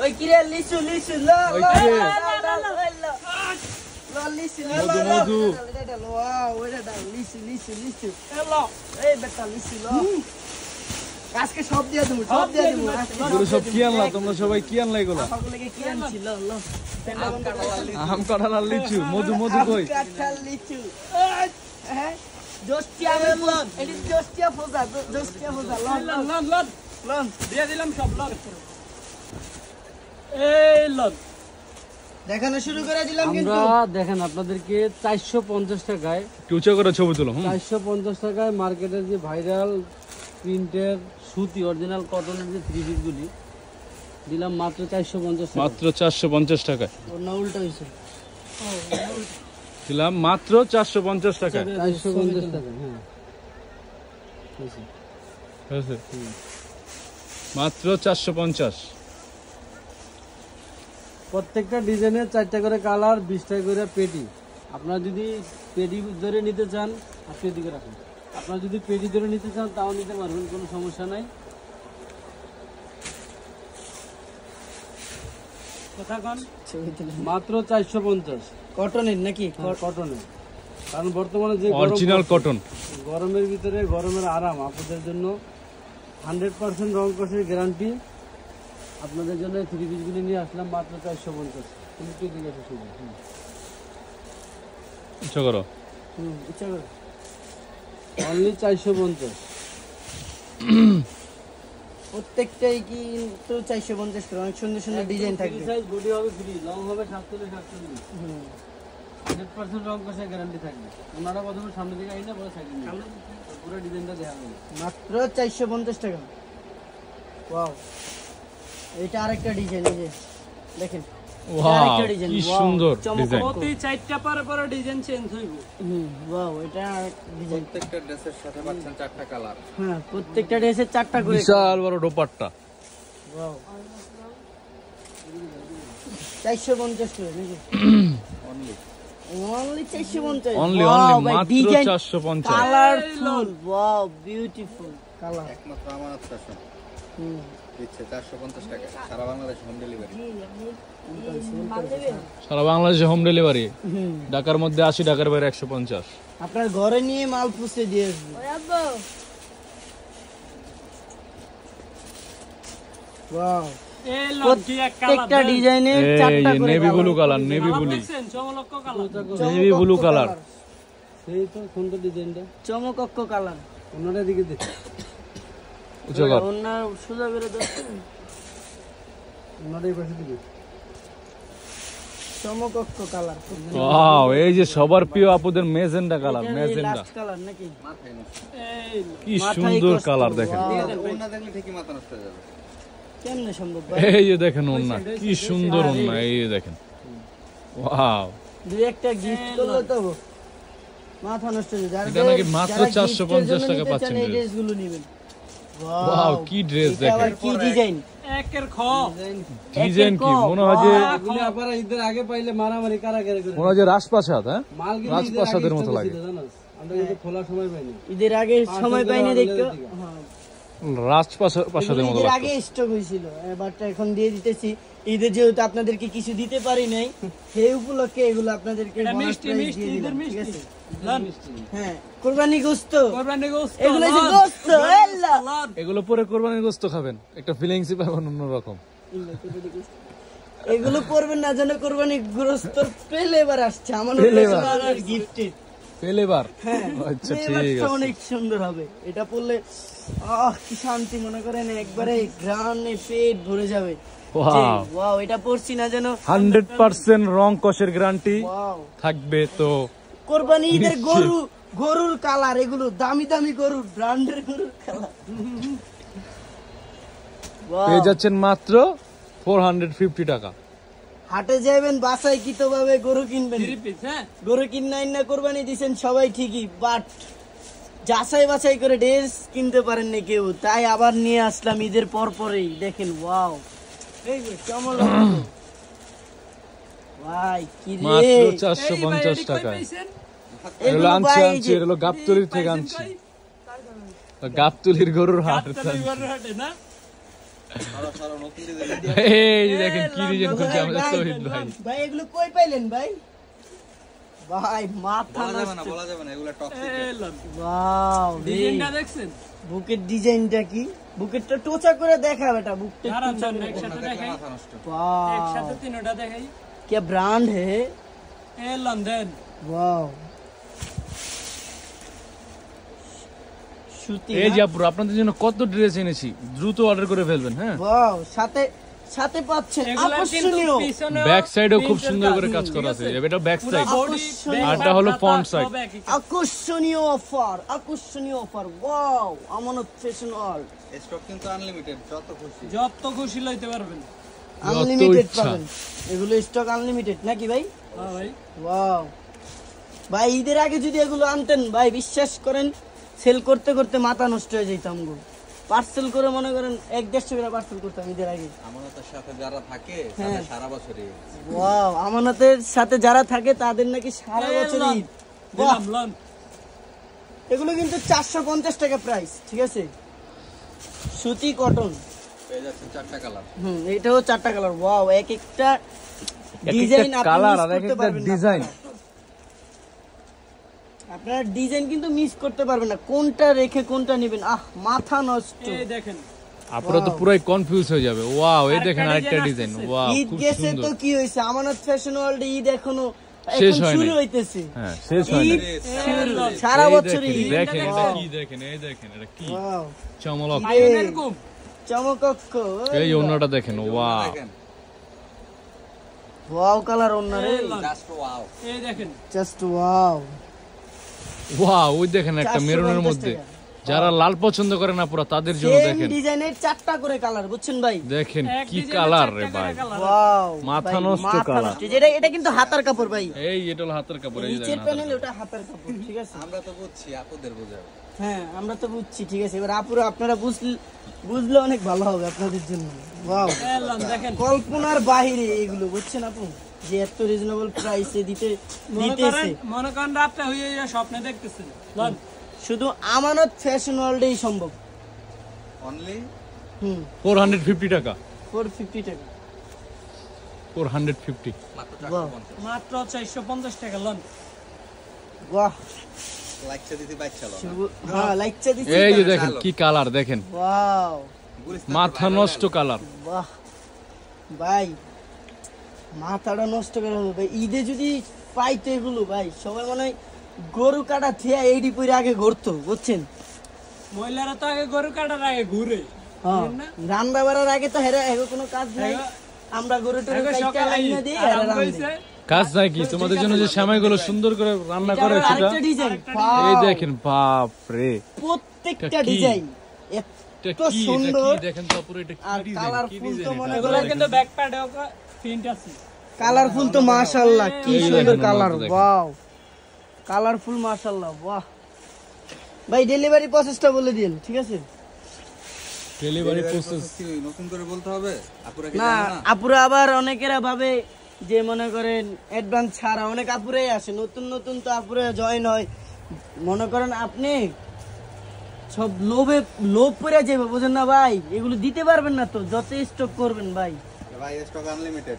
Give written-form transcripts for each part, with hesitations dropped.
ওই কিরে লিচু লিচু ল ল ল লিচু ল মধু এটা ল ওইটা দাও লিচু লিচু লিচু ল এই বেটা লিচু ল আজকে সব দিয়ে দেব এগুলো সব কি আনলা তোমরা সবাই কি আনলা এগুলো আমাগুলোকে কি আনছি ল ল আম কাঁঠাল আর লিচু মধু মধু কই কাঁঠাল লিচু হ্যাঁ জোস্টিয়া লন এটি জোস্টিয়া ফোজা লন লন লন লন দিয়ে দিলাম সব লন এই লন দেখানো শুরু করে দিলাম কিন্তু আমরা দেখেন আপনাদেরকে 450 টাকায় কিউচা করে ছবি তুলো 450 টাকায় মার্কেটের যে ভাইরাল প্রিন্টের সুতি অরিজিনাল কটনের যে থ্রি পিস গুলি দিলাম মাত্র 450 টাকা মাত্র 450 টাকায় ওর না উল্টা হইছে দিলাম মাত্র 450 টাকায় 450 টাকা হ্যাঁ হয়েছে মাত্র 450 প্রত্যেকটা ডিজাইনের 4টা করে কালার 20টা করে পেটি আপনারা যদি পেটি ধরে নিতে চান আপনি এদিকে রাখুন আপনারা যদি পেটি ধরে নিতে চান তাও নিতে পারবেন কোনো সমস্যা নাই কথা কোন মাত্র 450 কটনের নাকি কটনের কারণ বর্তমানে যে অরিজিনাল কটন গরমের ভিতরে গরমের আরাম আপনাদের জন্য 100% রং কষের গ্যারান্টি আপনাদের জন্য থ্রি পিসগুলি নিয়ে আসলাম মাত্র 450 তুমি কি দিকে এসে শুধু ইচ্ছা করো ইচ্ছা করো অনলি 450 প্রত্যেকটাই কি তো 450 করে অনেক সুন্দর সুন্দর ডিজাইন থাকবে সাইজ বডি হবে ফ্রি লং হবে 47 100% রং কষের গ্যারান্টি থাকবে ওনারা প্রথমে সামনে দিকে আইনা পরে সাইডে নিয়ে পুরো ডিজাইনটা দেখাবো মাত্র 450 টাকা ওয়াও এটা আরেকটা ডিজাইন এই যে দেখেন ওয়াও কি সুন্দর ডিজাইন প্রতি 4টা পরে ডিজাইন চেঞ্জ হইব ওয়াও এটা ডিজাইন প্রত্যেকটা ড্রেসের সাথে পাচ্ছেন 4টা কালার হ্যাঁ প্রত্যেকটা ড্রেসে 4টা করে বিশাল বড় দোপাট্টা ওয়াও 450 করে নাকি অনলি 450 অনলি মাত্র 450 কালারফুল ওয়াও বিউটিফুল কালার একমাত্র আমানত ফ্যাশন দিচ্ছে 450 টাকা সারা বাংলাদেশে হোম ডেলিভারি সারা বাংলাদেশে হোম ডেলিভারি ঢাকার মধ্যে 80 ঢাকার বাইরে 150 আপনার ঘরে নিয়ে মাল পৌঁছে দিয়ে আসবে ওয়াও প্রত্যেকটা ডিজাইনের 4টা করে navy blue colour navy blue colour সেই তো সুন্দর ডিজাইনটা চমকক্ক কালার ওনার দিকে দেখো ওনার সোজা করে দেখুন ওনার এই পাশে দিকে চমকক্ক কালার ওয়াও এই যে সবার প্রিয় আপুদের magenta colour magenta last colour নাকি মাথায় নষ্ট কি সুন্দর কালার দেখেন ওনা দেখলে ঠিকই মাথা নষ্ট হয়ে যাবে কেমনে সম্ভব এই যে দেখেন ওন্না কি সুন্দর ওন্না এই যে দেখেন ওয়াও দুই একটা গিফট করলে তো মাথা নষ্ট হয়ে যায় এটা নাকি মাত্র 450 টাকা পাচ্ছেন এই ড্রেসগুলো নেবেন ওয়াও কি ড্রেস দেখেন কি ডিজাইন একের খ ডিজাইন কি মনে হয় যে এগুলি আপনারা ঈদের আগে পাইলে মারামারি কারাগারি করে মনে হয় যে রাজপ্রাসাদ হ্যাঁ মাল কিন্তু রাজপ্রাসাদের মতো লাগে আমরা কিন্তু খোলার সময় পাইনি ঈদের আগে সময় পাইনি দেখতে রাজপ্রাসাদের মতো ঈদের লাগে আগে স্টক হয়েছিল এবারটা এখন দিয়ে দিতেছি ঈদের যেহেতু আপনাদেরকে কিছু দিতে পারি নাই সেই উপলক্ষে এগুলো আপনাদেরকে হ্যাঁ কোরবানি গোশত এগুলো যে গোশত এগুলো পরে কোরবানির গোশত খাবেন একটা ফিলিংসই পাবেন অন্যরকম এগুলো পরবেন না যেন কোরবানি গোশত পেলে এবার আসছে আমার গিফটেড পেলেবার হ্যাঁ আচ্ছা ঠিক আছে অনেক সুন্দর হবে এটা পরলে কি শান্তি মনে করেন একবারে গ্রানে পেট ভরে যাবে ওয়াও এটা পরছি না যেন 100% রং কষের গ্যারান্টি থাকবে তো কোরবানি ঈদের গরুর কালার এগুলো দামি দামি গরুর ব্র্যান্ডের গরুর কালার পেয়ে যাচ্ছেন মাত্র 450 টাকা হাটে যাবেন বাসায় কিতো ভাবে গরু কিনবেন গরু কিনাই না কোরবানি দিবেন সবাই ঠিকই বাট যাচাই বাছাই করে ড্রেস কিনতে পারেন না কেউ তাই আবার নিয়ে আসলাম ঈদের পরেই দেখেন ওয়াও এই কেমন ভাই কি রে মাত্র 450 টাকা এগুলো আনছি এগুলো গাবতলির থেকে আনছি গাবতলির গরুর হাট না নতুন ডিজাইন এই যে দেখেন কি ডিজাইন করছে আমাদের তৌহিদ ভাই। ভাই এগুলো কই পাইলেন ভাই? ভাই মাথা নষ্ট। বলা যাবে না এগুলা টক্সিক। ওয়াও ডিজাইনটা দেখছেন? বুকের ডিজাইনটা কি? বুকেরটা টোচা করে দেখা বেটা, বুকটা দাঁড়ান দাঁড়ান, একসাথে দেখাই, মাথা নষ্ট। वाह একসাথে তিনটা দেখাই। क्या ब्रांड है? এ লন্ডন वाओ সুতি এই যে আপুরা আপনাদের জন্য কত ড্রেস এনেছি, দ্রুত অর্ডার করে ফেলবেন। হ্যাঁ, ওয়াও সাথে সাথে পাচ্ছেন এগুলা কিন্তু আকর্ষণীয় পিছনে ব্যাক সাইডেও খুব সুন্দর করে কাজ করা আছে। এটা ব্যাক সাইড, আর এটা হলো ফ্রন্ট সাইড। আকর্ষণীয় অফার ওয়াও আমানত ফ্যাশন ওয়ার্ল্ড স্টক কিন্তু আনলিমিটেড, যত খুশি লইতে পারবেন। আনলিমিটেড ইচ্ছা। পাবেন, এগুলো স্টক আনলিমিটেড নাকি ভাই? হ্যাঁ ভাই, ওয়াও ভাই ঈদের আগে যদি এগুলো আনতেন ভাই বিশ্বাস করেন সেল করতে করতে মাথা নষ্ট হয়ে যেতাম গো। পার্সেল করে মনে করেন 1-150 করে পার্সেল করতাম ঈদের আগে। আমানতের সাথে যারা থাকে হ্যাঁ। তাদের সারা বছরই ওয়াও আমানতের সাথে যারা থাকে তাদের নাকি সারা বছর ঈদ। বাহ, দিলাম লন। এগুলো কিন্তু 450 টাকা প্রাইস, ঠিক আছে? সুতি কটন, পেয়ে যাচ্ছেন 4টা কালার। এটাও 4টা কালার। ওয়াও এক একটা ডিজাইন আপনি কালার মিস আর এক করতে একটা পারবেন না। ডিজাইন। আপনারা ডিজাইন কিন্তু মিস করতে পারবেন না, কোনটা রেখে কোনটা নেবেন। মাথা নষ্ট। এই দেখেন, আপনারা তো পুরাই কনফিউজ হয়ে যাবে। ওয়াও, এই দেখেন আরেকটা আরেকটা ডিজাইন ডিজাইন। আসতেছে। ওয়াও, ঈদ খুব গেছে তো সুন্দর। কি হয়েছে, আমানত ফ্যাশন ওয়ার্ল্ড ঈদ এখনো শেষ এখন হয়নি। শুরু হইতেছে। হ্যাঁ, শেষ হয় ঈদ না। শুরু, সারা এই বছর দেখেন, ঈদ। দেখেন এটা Wow, কি, দেখেন এই দেখেন এটা কি wow, চমলক। লাইন এরকম। চমকক্ষ। এই অন্যটা দেখেন। ওয়াও, দেখেন ওয়াও কালার অন্য রে, জাস্ট ওয়াও। এই দেখেন, জাস্ট ওয়াও। ওয়াও, ওই দেখেন একটা 450 মেরুনের মধ্যে। টাকা। যারা লাল পছন্দ করে না পুরো তাদের জন্য সেম দেখেন। ডিজাইনের 4টা করে কালার, বুঝছেন ভাই? দেখেন এক কি ডিজাইনে কালার রে 4টা ভাই। করে কালার। ওয়াও মাথা ভাই, নষ্ট মাথা কালার। নষ্ট। এটা কিন্তু হাতার কাপড় ভাই, এই এটা হলো হাতের কাপড়। এই নিচের দেখেন প্যানেল ওটা হাতার কাপড়, ঠিক আছে? আমরা তো বুঝছি, আপুদের বোঝাও। হ্যাঁ আমরা তো বুঝছি, ঠিক আছে। এবার আপুরা আপনারা বুঝলে অনেক ভালো হবে আপনাদের জন্য। ওয়াও এই লন দেখেন, কল্পনার বাইরে এগুলো, বুঝছেন আপু, যে এত রিজনেবল প্রাইসে দিতেছে। মনে করেন রাতে হয়ে যায় স্বপ্নে দেখতেছেন। লন, শুধু আমানত ফ্যাশন ওয়ার্ল্ডেই সম্ভব। অনলি 450 টাকা। 450 টাকা। 450। মাত্র বাহ। 450। মাত্র 450 টাকা। লন, বাহ, লাইকটা দিতে বাইচ্ছা লও না। হ্যাঁ লাইকটা দিছি। এই যে দেখেন কি কালার, দেখেন ওয়াও গুলিস্তান মাথা নষ্ট কালার। বাহ ভাই, মাথাটা নষ্ট করে হবে ভাই। ঈদে যদি পাইতো এগুলো ভাই, সবাই মনে হয় গরু কাটা থিয়া এইডি পরে আগে ঘুরতো, বুঝছেন? মহিলারা তো আগে গরু কাটার আগে ঘুরে। হ্যাঁ, রান্না বাড়ার আগে তো হেরা এগো কোনো কাজ নাই, আমরা গরু টরু আগে কাইটা সকালে আইনা দিই আরাম হেরা রান্না হইছে। কাজ নাই কি তোমাদের জন্য যে সেমাইগুলো সুন্দর করে রান্না করে সেটা। আরেকটা ডিজাইন, এই দেখেন, বাপ রে, প্রত্যেকটা এটা কি? ডিজাইন এটা এত কি, এটা সুন্দর। কি দেখেন তো পুরো, এটা আর কি ডিজাইন, কি কালারফুল তো ডিজাইন মনে এগুলো কিন্তু ব্যাক প্যাডে প্রিন্ট আছে। কালারফুল তো মাশাআল্লাহ, কি এই সুন্দর দেখেন, কালার। দেখেন। ওয়াও কালারফুল মাশাআল্লাহ। বাহ ভাই, ডেলিভারি প্রসেসটা বলে দিন, ঠিক আছে? ডেলিভারি প্রসেস কি নতুন করে বলতে হবে? আপুরা কি না জানে না? আপুরা আবার অনেকেরা ভাবে যে মনে করেন অ্যাডভান্স ছাড়া, অনেক আপুরাই আসে নতুন নতুন, তো আপুরা জয়েন হয়। মনে করেন আপনি সব লোভ করে যাবে, বুঝেন না ভাই? এগুলো দিতে পারবেন না তো, যত স্টক করবেন ভাই, ভাই স্টক আনলিমিটেড।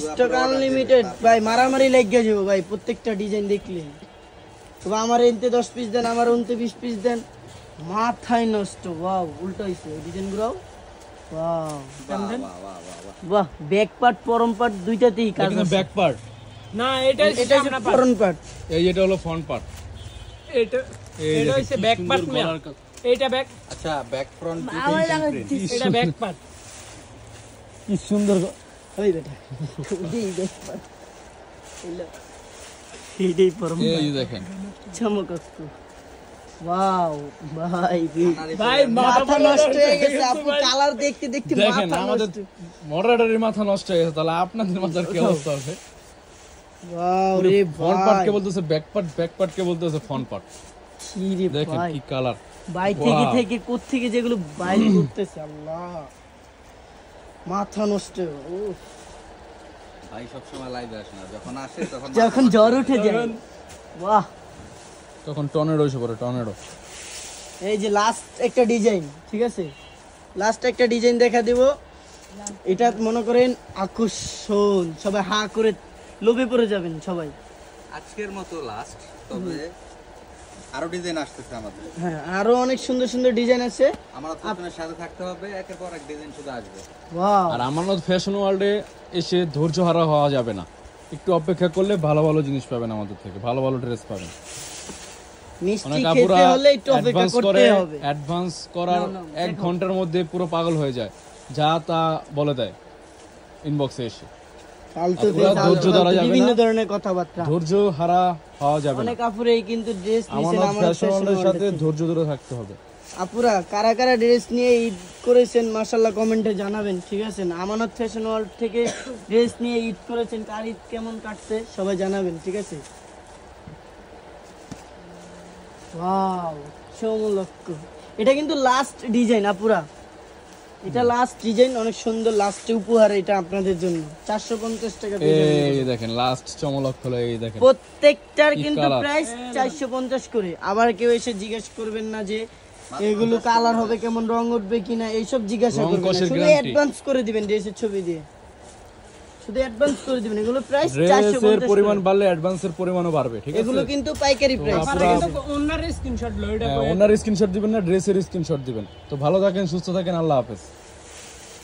স্টক আনলিমিটেড ভাই। মারামারি লেগে যাবো ভাই প্রত্যেকটা ডিজাইন দেখলে। তবে আমার এনতে 10 পিস দেন, আমার অন্তে 20 পিস দেন, মাথায় নষ্ট। ওয়াও উল্টো হইছে ডিজাইন গুলো। ওয়াও বাহ, ব্যাক পার্ট পরম পার্ট দুইটাতেই কাজ কিন্তু আছে। ব্যাক পার্ট, না, এটা এটা হচ্ছে ফরন পার্ট। এই এটা হলো ফ্রন্ট পার্ট। এটা এটা হইছে ব্যাক পার্ট না, এটা ব্যাক, আচ্ছা ব্যাক ফ্রন্ট এটা ব্যাক পার্ট। কি সুন্দর ওই বেটা দি ব্যাক পার্ট এইটাই পরম এই যে দেখেন, চমকস্ত। ওয়াও ভাই ভাই মাথা নষ্ট হয়ে গেছে আপু, কালার দেখতে দেখতে দেখেন মাথা আমাদের নষ্ট। মডারেটরের মাথা নষ্ট হয়ে গেছে, তাহলে আপনাদের মাথার কি অবস্থা হবে? ওয়াও রে ফ্রন্ট পার্ট ভাই, কে বলতেছে ব্যাক পার্ট, ব্যাক পার্ট কে বলতেছে ফ্রন্ট পার্ট। কি রে দেখেন ভাই, কি কালার। ভাই থেকে Wow. থেকে কোত্থেকে যেগুলো বাইরে করতেছে, আল্লাহ মাথা নষ্ট। উফ, ভাই সব সময় লাইভে আসে না, যখন আসে তখন যখন জ্বর উঠে যায়। বাহ, তখন টর্নেডো এসে পড়ে, টর্নেডো। এই যে লাস্ট একটা ডিজাইন, ঠিক আছে? লাস্ট একটা ডিজাইন দেখা দিব, এটা মনে করেন আকর্ষণ, সবাই হা করে লোভে পড়ে যাবেন সবাই। আজকের মতো লাস্ট, তবে আরো ডিজাইন আসতেছে আমাদের। হ্যাঁ, আরো অনেক সুন্দর সুন্দর ডিজাইন আছে। আমরা আপনাদের সাথে থাকতে হবে, একের পর এক ডিজাইন শুধু আসবে। ওয়াও, আর আমানত ফ্যাশন ওয়ার্ল্ডে এসে ধৈর্য হারা হওয়া যাবে না, একটু অপেক্ষা করলে ভালো ভালো জিনিস পাবেন, আমাদের থেকে ভালো ভালো ড্রেস পাবেন। মিষ্টি অনেক খেতে আপুরা হলে একটু অপেক্ষা অ্যাডভান্স করতে করে, হবে। অ্যাডভান্স করার 1 ঘন্টার মধ্যে পুরো পাগল হয়ে যায়, যা তা বলে দেয় ইনবক্সে এসে। ফালতু আপুরা ধৈর্য ধরা যাবে বিভিন্ন না, ধরনের কথাবার্তা। ধৈর্য হারা হওয়া যাবে না। অনেক আপুরাই কিন্তু ড্রেস নিছেন আমানত আমার ফ্যাশন ওয়ার্ল্ডের সাথে ধৈর্য ধরে থাকতে হবে। আপুরা কারা কারা ড্রেস নিয়ে ঈদ করেছেন মাশাআল্লাহ কমেন্টে জানাবেন, ঠিক আছে? আমানত ফ্যাশন ওয়ার্ল্ড থেকে ড্রেস নিয়ে ঈদ করেছেন, কার ঈদ কেমন কাটছে সবাই জানাবেন, ঠিক আছে? ওয়াও, সমলক্ষ। এটা কিন্তু লাস্ট ডিজাইন আপুরা, এটা লাস্ট ডিজাইন, অনেক সুন্দর লাস্টে উপহার এটা আপনাদের জন্য। 450 টাকা এই দেখেন লাস্ট চমলক হলো, এই দেখেন প্রত্যেকটার কি কিন্তু colour? প্রাইস 450 করে। আবার কেউ এসে জিজ্ঞেস করবেন না যে এগুলো কালার হবে কেমন, রং উঠবে কিনা, এইসব জিজ্ঞাসা রং করবেন না, কষের শুধু guarantee। অ্যাডভান্স করে দিবেন ড্রেসের ছবি দিয়ে, শুধু অ্যাডভান্স করে দিবেন। এগুলো প্রাইস ড্রেসের 450 পরিমাণ বাড়লে অ্যাডভান্সের পরিমাণও বাড়বে, ঠিক আছে? এগুলো কিন্তু পাইকারি প্রাইস। ওনার স্ক্রিনশট দিবেন না, ড্রেসের স্ক্রিনশট দিবেন। তো ভালো থাকেন, সুস্থ থাকেন, আল্লাহ হাফেজ।